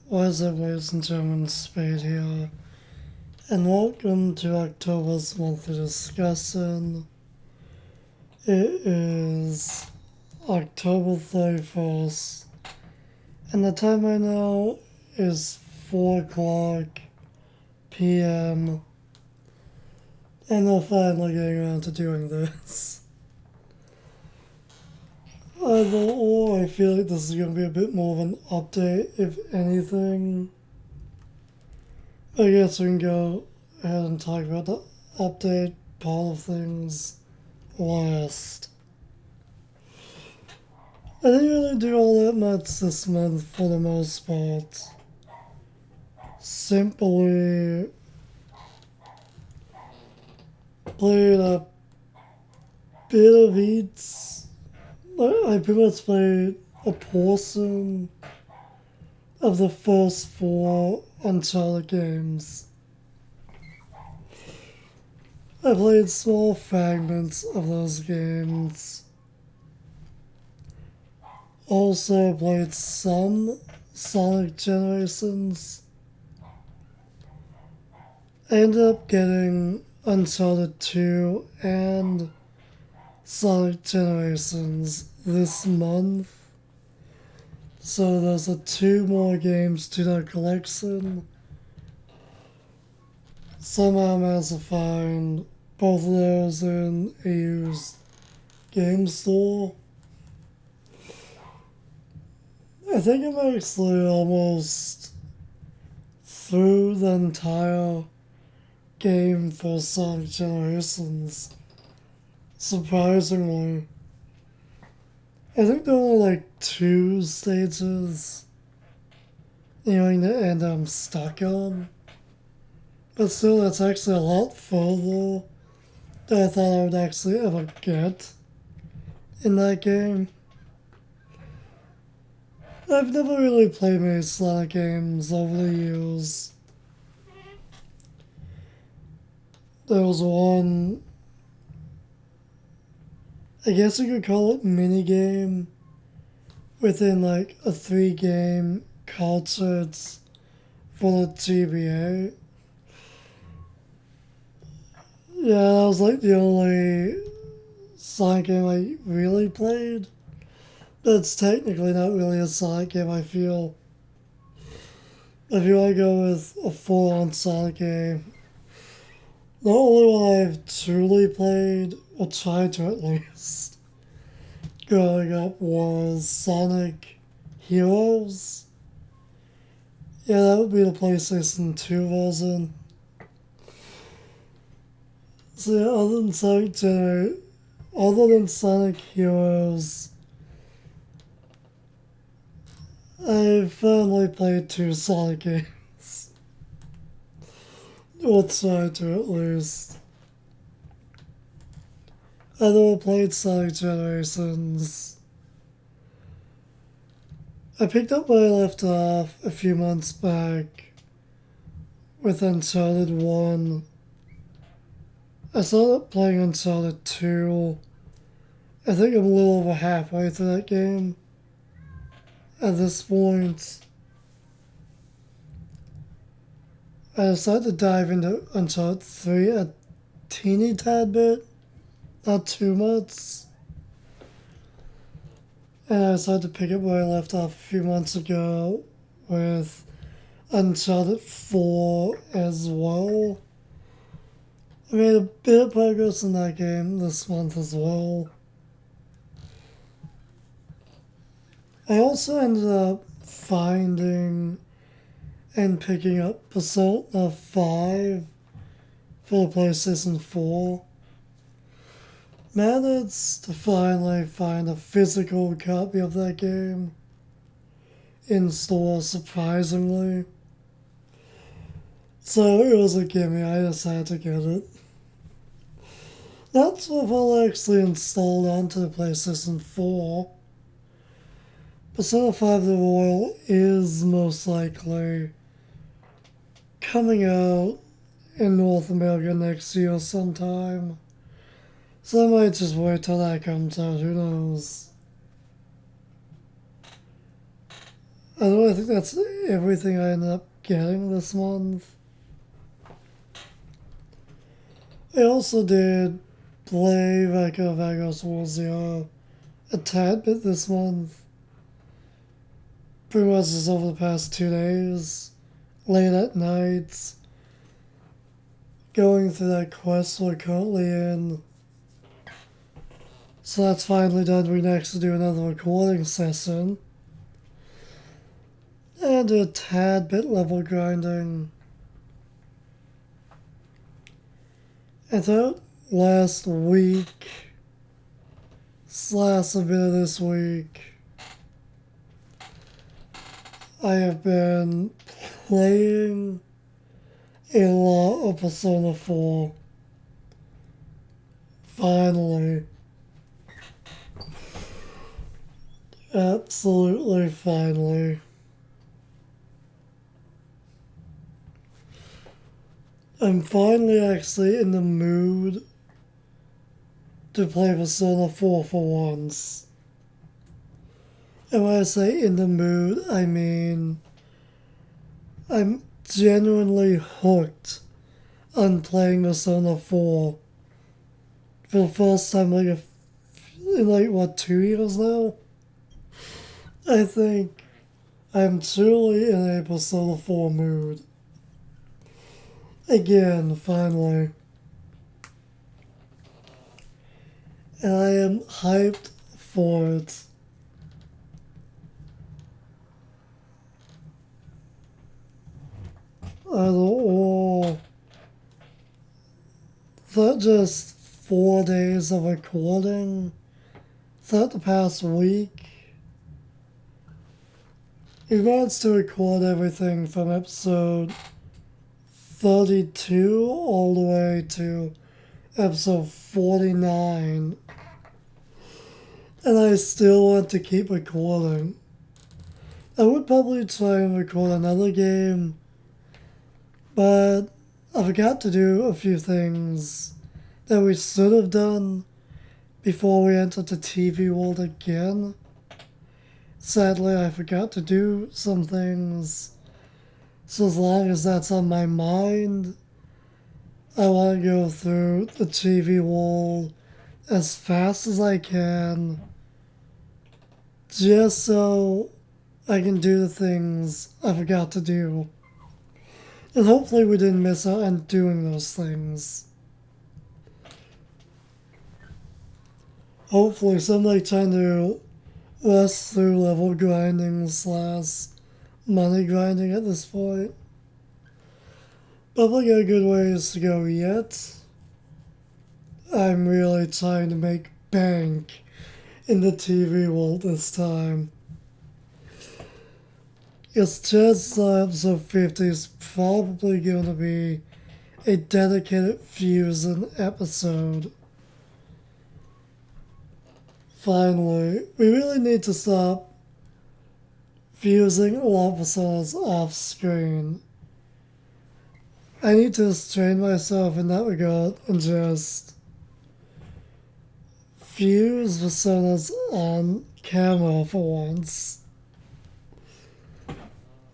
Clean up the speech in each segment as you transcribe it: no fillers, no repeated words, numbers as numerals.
What's up, ladies and gentlemen, Spade here, and welcome to October's monthly discussion. It is October 31st, and the time right now is 4 o'clock p.m., and we're finally getting around to doing this. Overall, I feel like this is going to be a bit more of an update, if anything. I guess we can go ahead and talk about the update part of things last. I didn't really do all that much this month for the most part. Simply played a bit of each. I pretty much played a portion of the first 4 Uncharted games. I played small fragments of those games. Also played some Sonic Generations. I ended up getting Uncharted 2 and Sonic Generations this month. So those are 2 more games to that collection. Somehow I managed to find both of those in a used game store. I think I'm actually almost through the entire game for Sonic Generations. Surprisingly. I think there are only like 2 stages nearing the end I'm stuck on. But still, that's actually a lot further than I thought I would actually ever get in that game. I've never really played many Sonic games over the years. There was one, I guess you could call it minigame, within like a 3-game cartridge for the GBA. Yeah, that was like the only Sonic game I really played. That's technically not really a Sonic game, I feel. If you want to go with a full-on Sonic game, the only one I've truly played, or tried to at least, growing up was Sonic Heroes. Yeah, that would be the PlayStation 2 version. So yeah, other than Sonic Heroes, I've finally played 2 Sonic games. Or tried to at least. I never played Sonic Generations. I picked up where I left off a few months back with Uncharted 1. I started playing Uncharted 2. I think I'm a little over halfway through that game at this point. I decided to dive into Uncharted 3 a teeny tad bit, not too much. And I decided to pick up where I left off a few months ago with Uncharted 4 as well. I made a bit of progress in that game this month as well. I also ended up finding and picking up Persona 5 for the PlayStation 4. Managed to finally find a physical copy of that game in store, surprisingly. So it was a gimme, I decided to get it. Not sure if I'll actually install it onto the PlayStation 4. Persona 5 The Royal is most likely coming out in North America next year sometime. So I might just wait till that comes out, who knows. I don't know, I think that's everything I ended up getting this month. I also did play Vegas War Zero a tad bit this month. Pretty much just over the past 2 days, late at night, going through that quest we're currently in. So that's finally done. We next do another recording session. And a tad bit level grinding. I thought last week, slash a bit of this week, I have been playing a lot of Persona 4. Finally. Absolutely finally. I'm finally actually in the mood to play Persona 4 for once. And when I say in the mood, I mean I'm genuinely hooked on playing Persona 4 for the first time in 2 years now? I think I'm truly in a Persona 4 mood. Again, finally. And I am hyped for it. I don't know. That just 4 days of recording. That the past week. We managed to record everything from episode 32 all the way to episode 49. And I still want to keep recording. I would probably try and record another game, but I forgot to do a few things that we should have done before we entered the TV world again. Sadly, I forgot to do some things. So as long as that's on my mind, I want to go through the TV world as fast as I can, just so I can do the things I forgot to do. And hopefully we didn't miss out on doing those things. Hopefully somebody trying to rush through level grinding / money grinding at this point. Probably got a good ways to go yet. I'm really trying to make bank in the TV world this time. It's just episode 50 is probably going to be a dedicated Fusion episode. Finally, we really need to stop fusing a lot of personas off screen. I need to strain myself in that regard and just fuse personas on camera for once.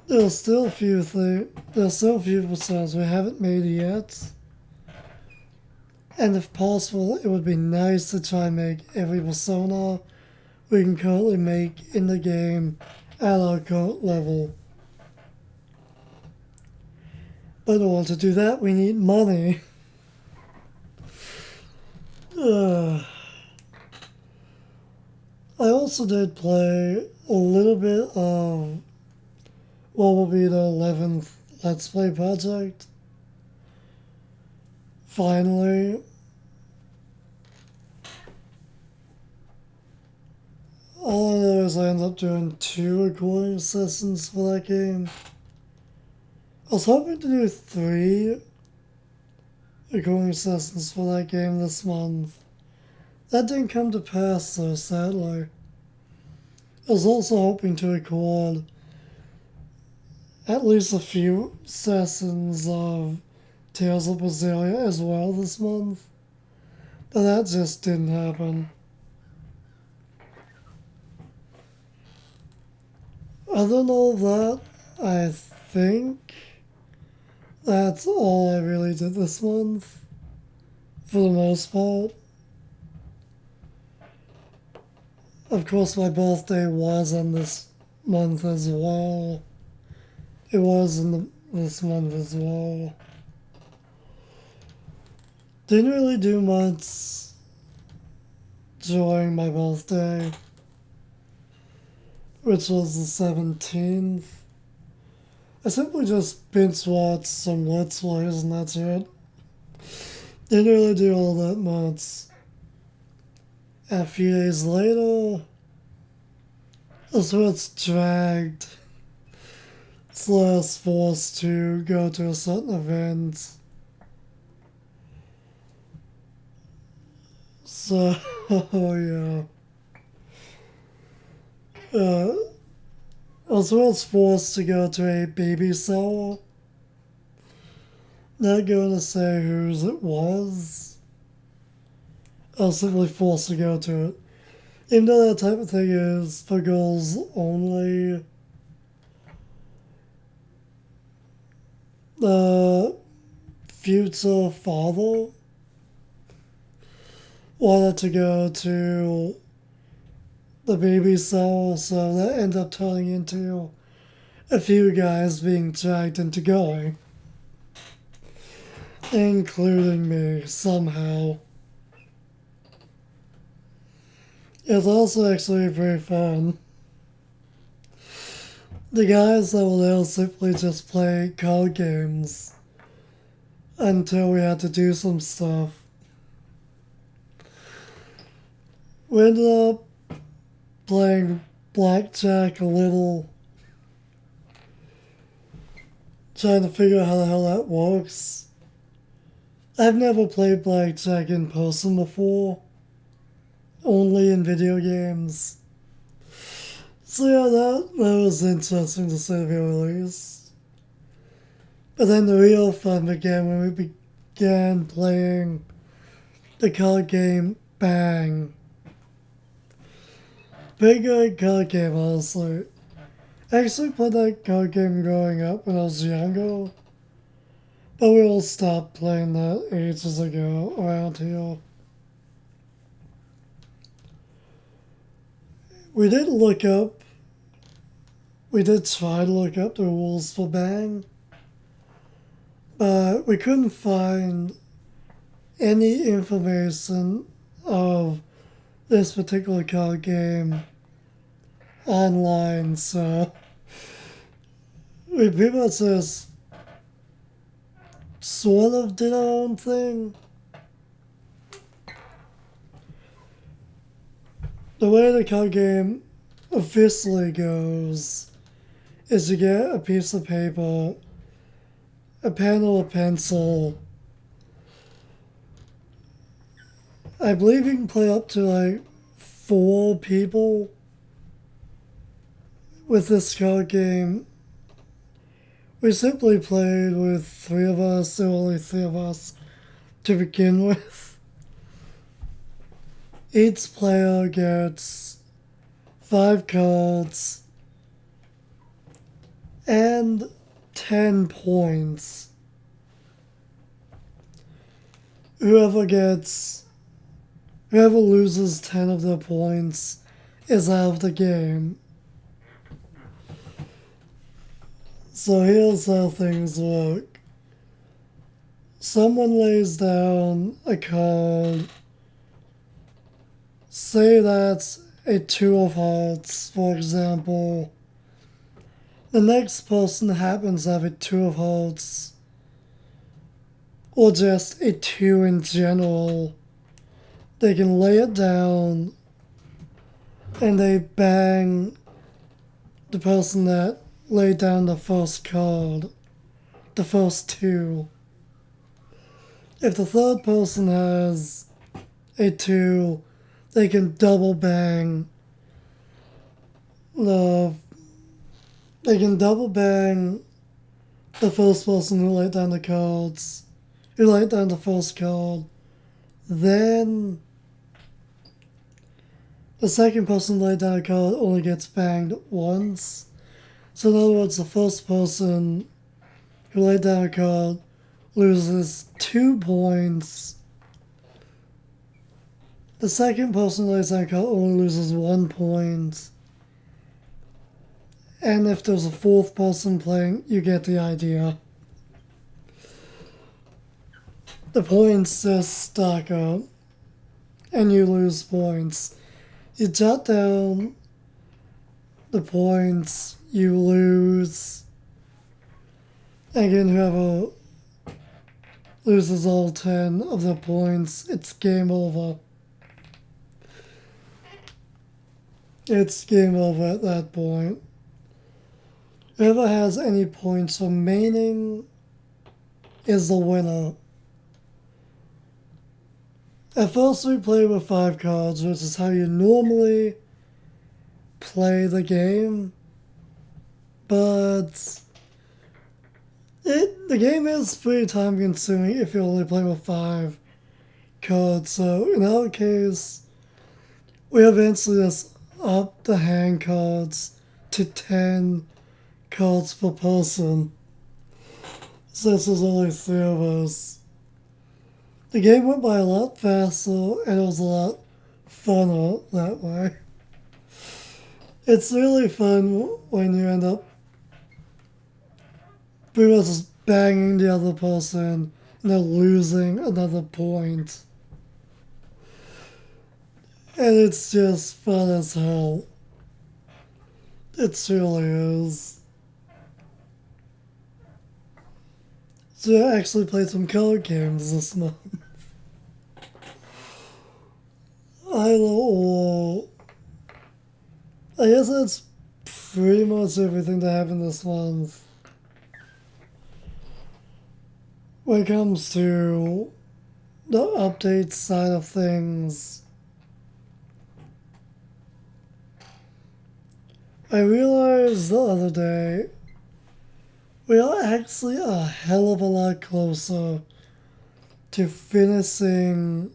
There's still a few personas we haven't made yet. And if possible, it would be nice to try and make every persona we can currently make in the game at our current level. But in order to do that, we need money. I also did play a little bit of what will be the 11th Let's Play project. Finally. All I know is I ended up doing 2 recording sessions for that game. I was hoping to do 3 recording sessions for that game this month. That didn't come to pass though, sadly. I was also hoping to record at least a few sessions of Tales of Brasilia as well this month, but that just didn't happen. other than all of that, I think that's all I really did this month, for the most part. Of course, my birthday was on this month as well. It was this month as well. Didn't really do much during my birthday, which was the 17th. I simply just binge watched some Let's Plays and that's it. Didn't really do all that much. A few days later, I was dragged / forced to go to a certain event. So, yeah. I was forced to go to a baby shower. Not going to say whose it was. I was simply forced to go to it. Even though that type of thing is for girls only. The future father wanted to go to the baby shower, so that ended up turning into a few guys being dragged into going, including me somehow. It's also actually pretty fun. The guys that were there simply just play card games until we had to do some stuff. We ended up playing blackjack a little, trying to figure out how the hell that works. I've never played blackjack in person before, only in video games. So yeah, that was interesting to say the very least. But then the real fun began when we began playing the card game Bang. Pretty good card game, honestly. I actually played that card game growing up when I was younger, but we all stopped playing that ages ago around here. We did try to look up the rules for Bang, but we couldn't find any information of this particular card game online, so we pretty much just sort of did our own thing. The way the card game officially goes is you get a piece of paper, a pen or a pencil. I believe you can play up to like 4 people with this card game. We simply played with 3 of us, there were only 3 of us to begin with. Each player gets 5 cards and 10 points. Whoever loses 10 of their points is out of the game. So here's how things work. Someone lays down a card. Say that's a 2 of hearts, for example. The next person happens to have a 2 of hearts, or just a 2 in general. They can lay it down and they bang the person that laid down the first card, the first 2. If the third person has a 2, they can double bang the first person who laid down the first card. Then the second person who laid down a card only gets banged once. So in other words, the first person who laid down a card loses 2 points. The second person who lays down a card only loses 1 point. And if there's a fourth person playing, you get the idea. The points just stack up, and you lose points. You jot down the points, you lose. Again, whoever loses all 10 of the points, it's game over. It's game over at that point. Whoever has any points remaining is the winner. At first we play with 5 cards, which is how you normally play the game. But the game is pretty time consuming if you only play with 5 cards. So in our case, we eventually just up the hand cards to 10 cards per person. Since there's only 3 of us. The game went by a lot faster and it was a lot funner that way. It's really fun when you end up pretty much just banging the other person and they're losing another point. And it's just fun as hell. It really is. So I actually played some card games this month. I guess that's pretty much everything that happened this month. When it comes to the update side of things, I realized the other day we are actually a hell of a lot closer to finishing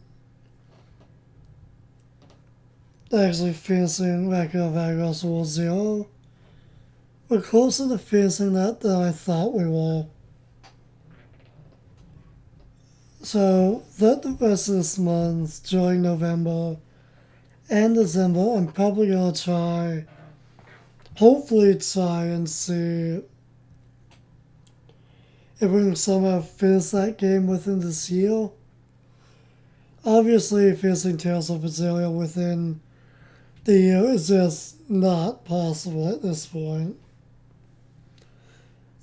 Record of Agros War Zero. We're closer to finishing that than I thought we were. So, that the rest of this month, during November and December, I'm probably gonna hopefully try and see if we can somehow finish that game within this year. Obviously, finishing Tales of Berseria within the year is just not possible at this point.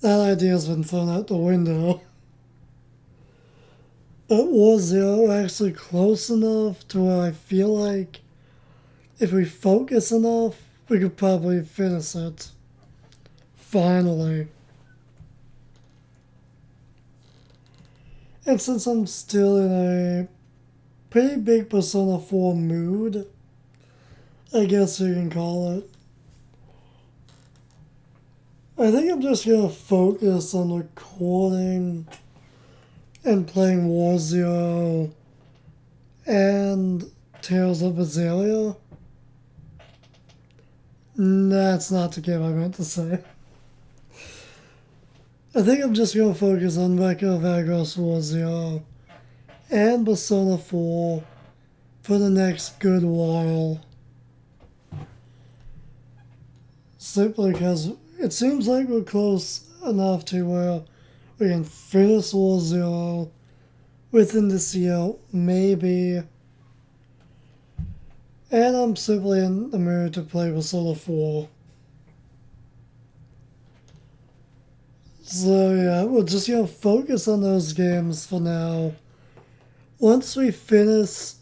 That idea's been thrown out the window. But War Zero, we're actually close enough to where I feel like if we focus enough, we could probably finish it. Finally. And since I'm still in a pretty big Persona 4 mood, I guess you can call it, I think I'm just gonna focus on recording and playing War Zero and Tales of Berseria. That's not the game I meant to say. I think I'm just gonna focus on Record of Agros War Zero and Persona 4 for the next good while. Simply because it seems like we're close enough to where we can finish War Zero within this year, maybe. And I'm simply in the mood to play Persona 4. So yeah, we're just gonna focus on those games for now. Once we finish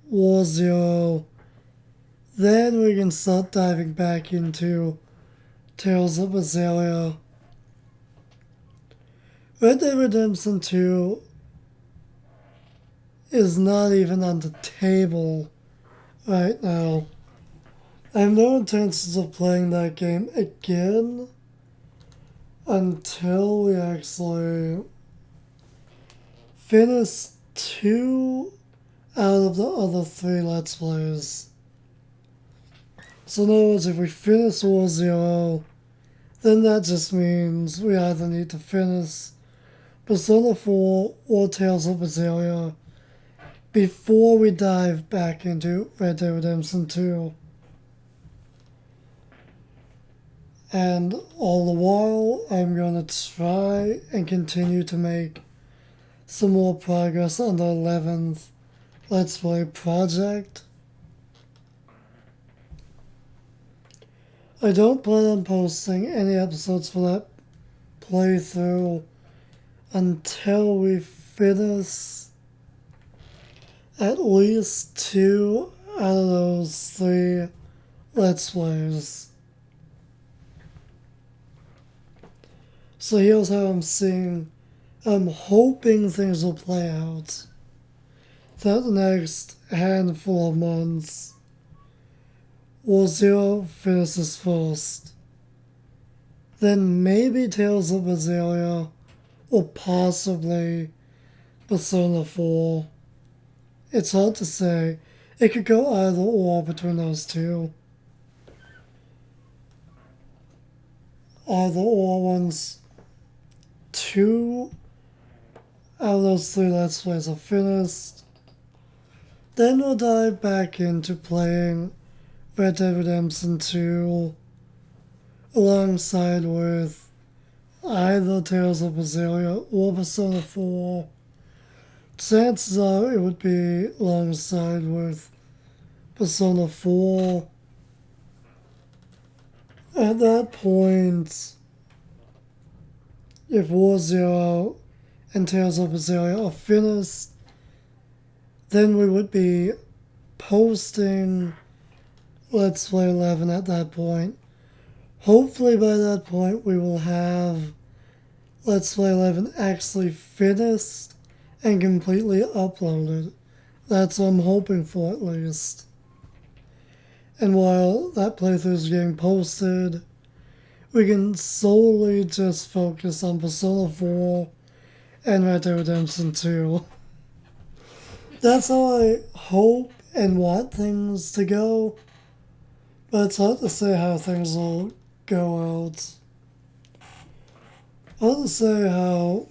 War Zero, then we can start diving back into Tales of Berseria. Red Dead Redemption 2 is not even on the table right now. I have no intentions of playing that game again until we actually finish 2 out of the other 3 Let's Plays. So in other words, if we finish War Zero, then that just means we either need to finish Persona 4 or Tales of Berseria before we dive back into Red Dead Redemption 2. And all the while, I'm going to try and continue to make some more progress on the 11th Let's Play project. I don't plan on posting any episodes for that playthrough until we finish at least 2 out of those 3 Let's Plays. So here's how I'm hoping things will play out throughout the next handful of months. War Zero finishes first. Then maybe Tales of Berseria, or possibly Persona 4. It's hard to say. It could go either or between those two. Either or once 2 out of those 3 Let's Plays are finished, then we'll dive back into playing Red Dead Redemption 2 alongside with either Tales of Berseria or Persona 4. Chances are it would be alongside with Persona 4. At that point, if War Zero and Tales of Berseria are finished, then we would be posting Let's Play 11 at that point. Hopefully by that point we will have Let's Play 11 actually finished and completely uploaded. That's what I'm hoping for, at least. And while that playthrough is getting posted, we can solely just focus on Persona 4 and Red Dead Redemption 2. That's how I hope and want things to go, but it's hard to say how things will go out. Hard to say how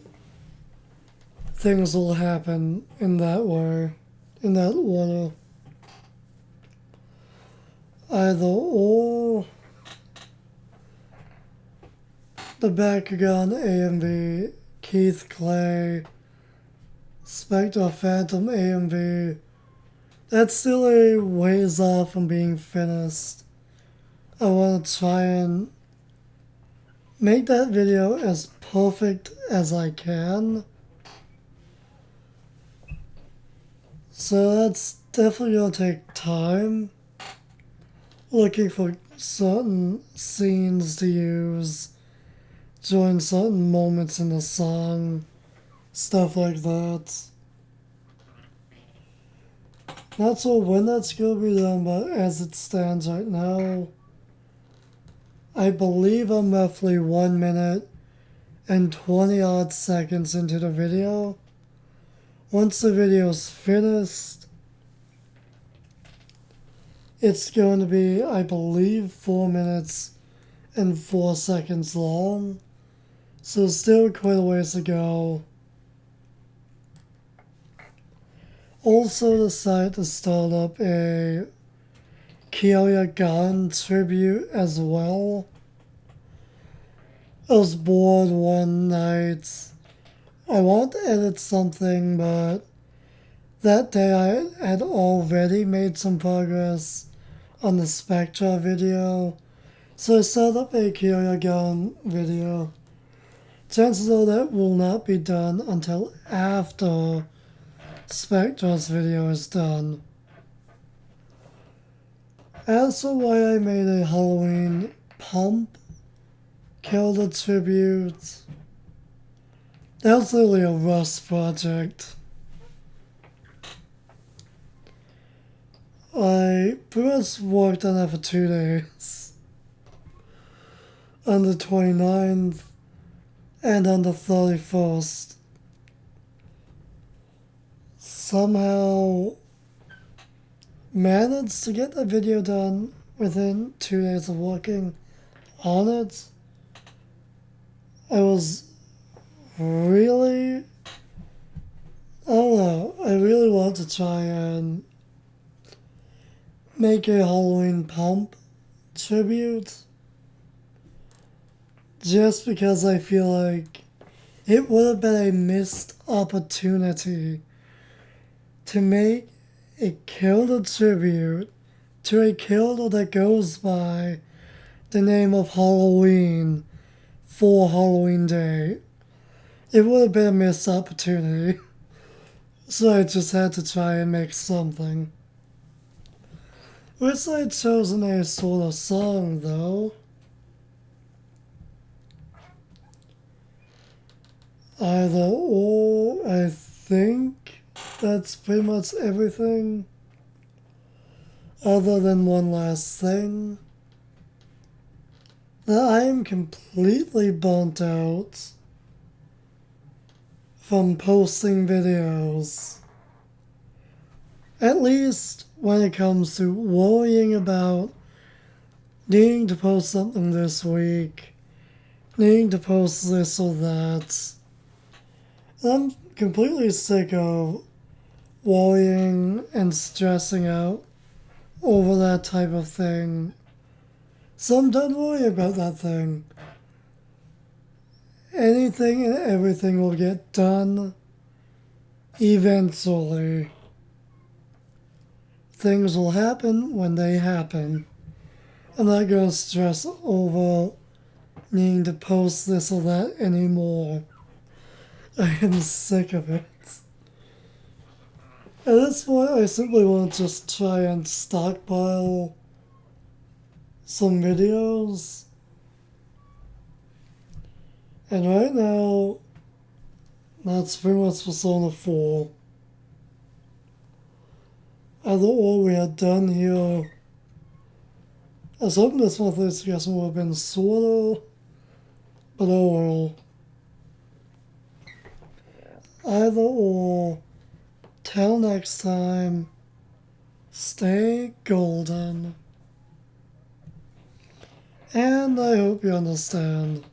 things will happen in that way, in that order. Either or, the Bakugan AMV, Keith Clay, Spectre Phantom AMV, that's still a ways off from being finished. I want to try and make that video as perfect as I can. So that's definitely going to take time. Looking for certain scenes to use during certain moments in the song, stuff like that. Not sure when that's going to be done, but as it stands right now, I believe I'm roughly 1 minute and 20 odd seconds into the video. Once the video's finished, it's going to be, I believe, 4 minutes and 4 seconds long. So still quite a ways to go. Also decided to start up a Kiyoya Gun tribute as well. I was bored one night. I wanted to edit something, but that day I had already made some progress on the Spectra video, so I set up a Kiyoya Gun video. Chances are that will not be done until after Spectra's video is done. As for why I made a Halloween Pump Kilda tribute, that was literally a Rust project. I pretty much worked on that for 2 days. On the 29th and on the 31st. Somehow managed to get the video done within 2 days of working on it. I was really, I don't know, I really want to try and make a Halloween Pump tribute just because I feel like it would have been a missed opportunity to make a killer tribute to a killer that goes by the name of Halloween for Halloween Day. It would have been a missed opportunity. So I just had to try and make something. Wish I'd chosen a sort of song though. Either or, I think that's pretty much everything. Other than one last thing. That I am completely burnt out from posting videos. At least when it comes to worrying about needing to post something this week, needing to post this or that. I'm completely sick of worrying and stressing out over that type of thing. So I'm done worrying about that thing. Anything and everything will get done eventually. Things will happen when they happen. I'm not going to stress over needing to post this or that anymore. I am sick of it. At this point, I simply want to just try and stockpile some videos. And right now, that's pretty much Persona 4. Either or we are done here. I was hoping this monthly suggestion would have been sorta, but oh well. Either or. Till next time, stay golden. And I hope you understand.